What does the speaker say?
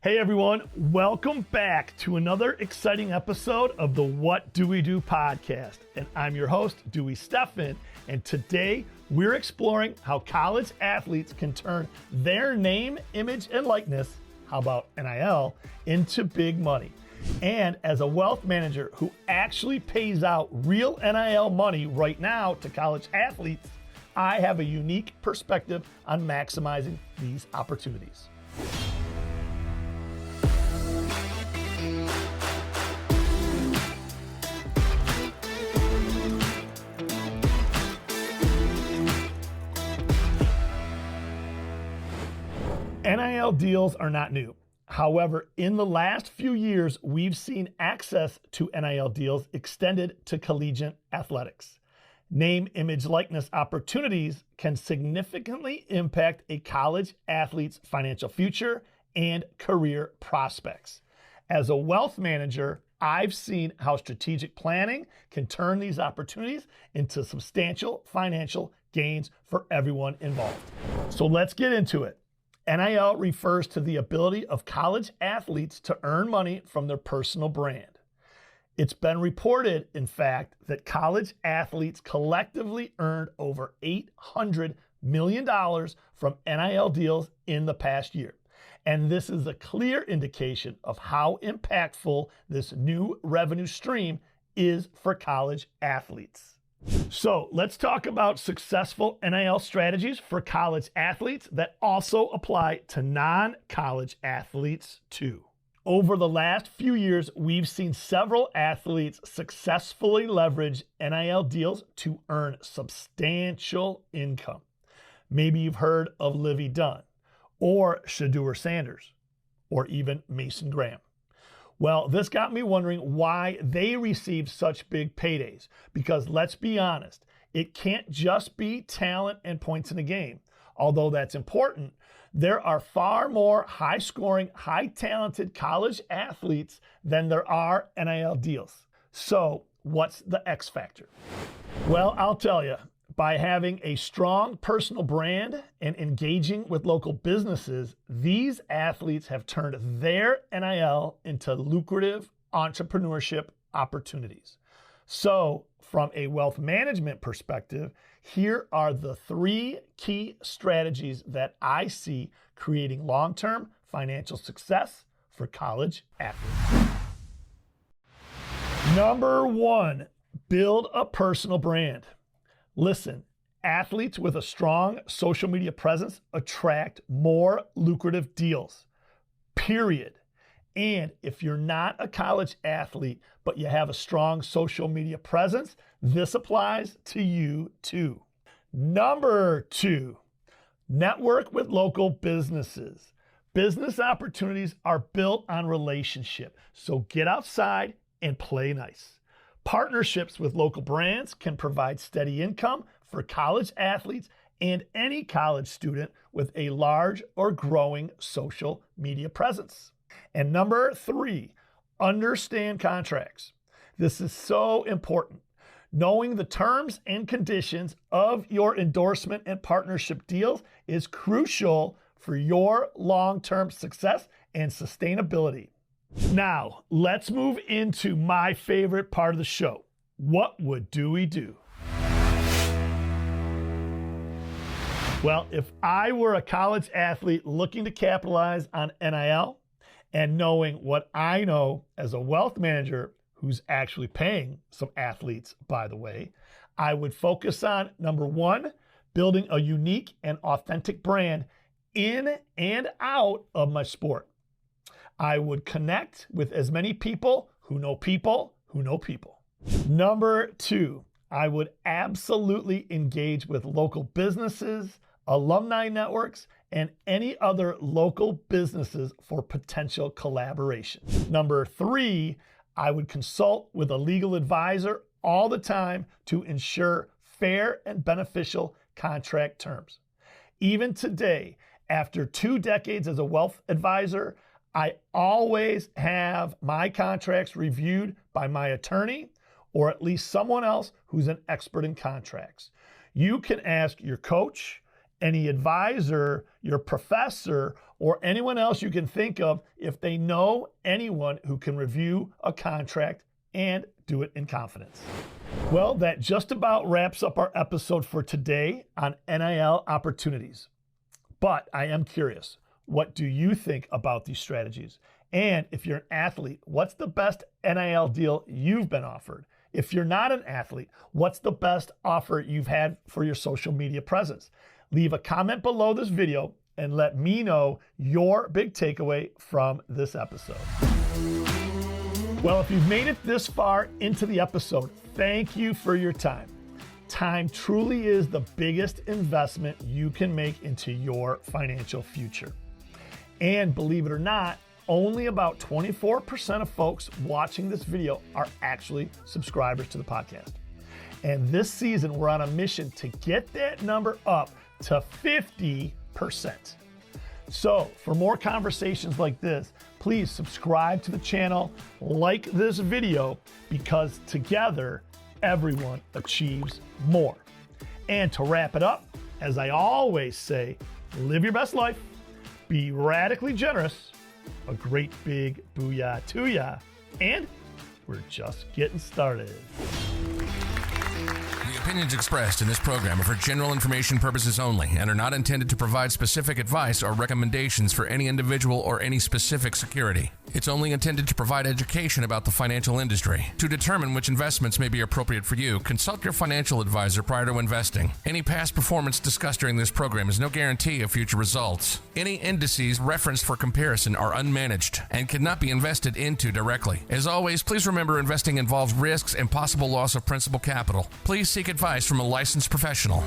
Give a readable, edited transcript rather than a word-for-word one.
Hey everyone, welcome back to another exciting episode of the What Do We Do podcast. And I'm your host, Dewey Steffen. And today we're exploring how college athletes can turn their name, image, and likeness, how about NIL, into big money. And as a wealth manager who actually pays out real NIL money right now to college athletes, I have a unique perspective on maximizing these opportunities. NIL deals are not new. However, in the last few years, we've seen access to NIL deals extended to collegiate athletics. Name, image, likeness opportunities can significantly impact a college athlete's financial future and career prospects. As a wealth manager, I've seen how strategic planning can turn these opportunities into substantial financial gains for everyone involved. So let's get into it. NIL refers to the ability of college athletes to earn money from their personal brand. It's been reported, in fact, that college athletes collectively earned over $800 million from NIL deals in the past year. And this is a clear indication of how impactful this new revenue stream is for college athletes. So let's talk about successful NIL strategies for college athletes that also apply to non-college athletes too. Over the last few years, we've seen several athletes successfully leverage NIL deals to earn substantial income. Maybe you've heard of Livy Dunn, or Shedeur Sanders, or even Mason Graham. Well, this got me wondering why they received such big paydays. Because let's be honest, it can't just be talent and points in a game. Although that's important, there are far more high-scoring, high-talented college athletes than there are NIL deals. So what's the X factor? Well, I'll tell you. By having a strong personal brand and engaging with local businesses, these athletes have turned their NIL into lucrative entrepreneurship opportunities. So, from a wealth management perspective, here are the 3 key strategies that I see creating long-term financial success for college athletes. Number 1, build a personal brand. Listen, athletes with a strong social media presence attract more lucrative deals, period. And if you're not a college athlete, but you have a strong social media presence, this applies to you too. Number 2, network with local businesses. Business opportunities are built on relationship, so get outside and play nice. Partnerships with local brands can provide steady income for college athletes and any college student with a large or growing social media presence. And number 3, understand contracts. This is so important. Knowing the terms and conditions of your endorsement and partnership deals is crucial for your long-term success and sustainability. Now, let's move into my favorite part of the show. What would Dewey do? Well, if I were a college athlete looking to capitalize on NIL and knowing what I know as a wealth manager who's actually paying some athletes, by the way, I would focus on, number 1, building a unique and authentic brand in and out of my sport. I would connect with as many people who know people who know people. Number 2, I would absolutely engage with local businesses, alumni networks, and any other local businesses for potential collaboration. Number 3, I would consult with a legal advisor all the time to ensure fair and beneficial contract terms. Even today, after 2 decades as a wealth advisor, I always have my contracts reviewed by my attorney or at least someone else who's an expert in contracts. You can ask your coach, any advisor, your professor, or anyone else you can think of if they know anyone who can review a contract and do it in confidence. Well, that just about wraps up our episode for today on NIL Opportunities. But I am curious, what do you think about these strategies? And if you're an athlete, what's the best NIL deal you've been offered? If you're not an athlete, what's the best offer you've had for your social media presence? Leave a comment below this video and let me know your big takeaway from this episode. Well, if you've made it this far into the episode, thank you for your time. Time truly is the biggest investment you can make into your financial future. And believe it or not, only about 24% of folks watching this video are actually subscribers to the podcast. And this season, we're on a mission to get that number up to 50%. So for more conversations like this, please subscribe to the channel, like this video, because together, everyone achieves more. And to wrap it up, as I always say, live your best life, be radically generous, a great big booyah to ya, and we're just getting started. The opinions expressed in this program are for general information purposes only and are not intended to provide specific advice or recommendations for any individual or any specific security. It's only intended to provide education about the financial industry. To determine which investments may be appropriate for you, consult your financial advisor prior to investing. Any past performance discussed during this program is no guarantee of future results. Any indices referenced for comparison are unmanaged and cannot be invested into directly. As always, please remember investing involves risks and possible loss of principal capital. Please seek advice from a licensed professional.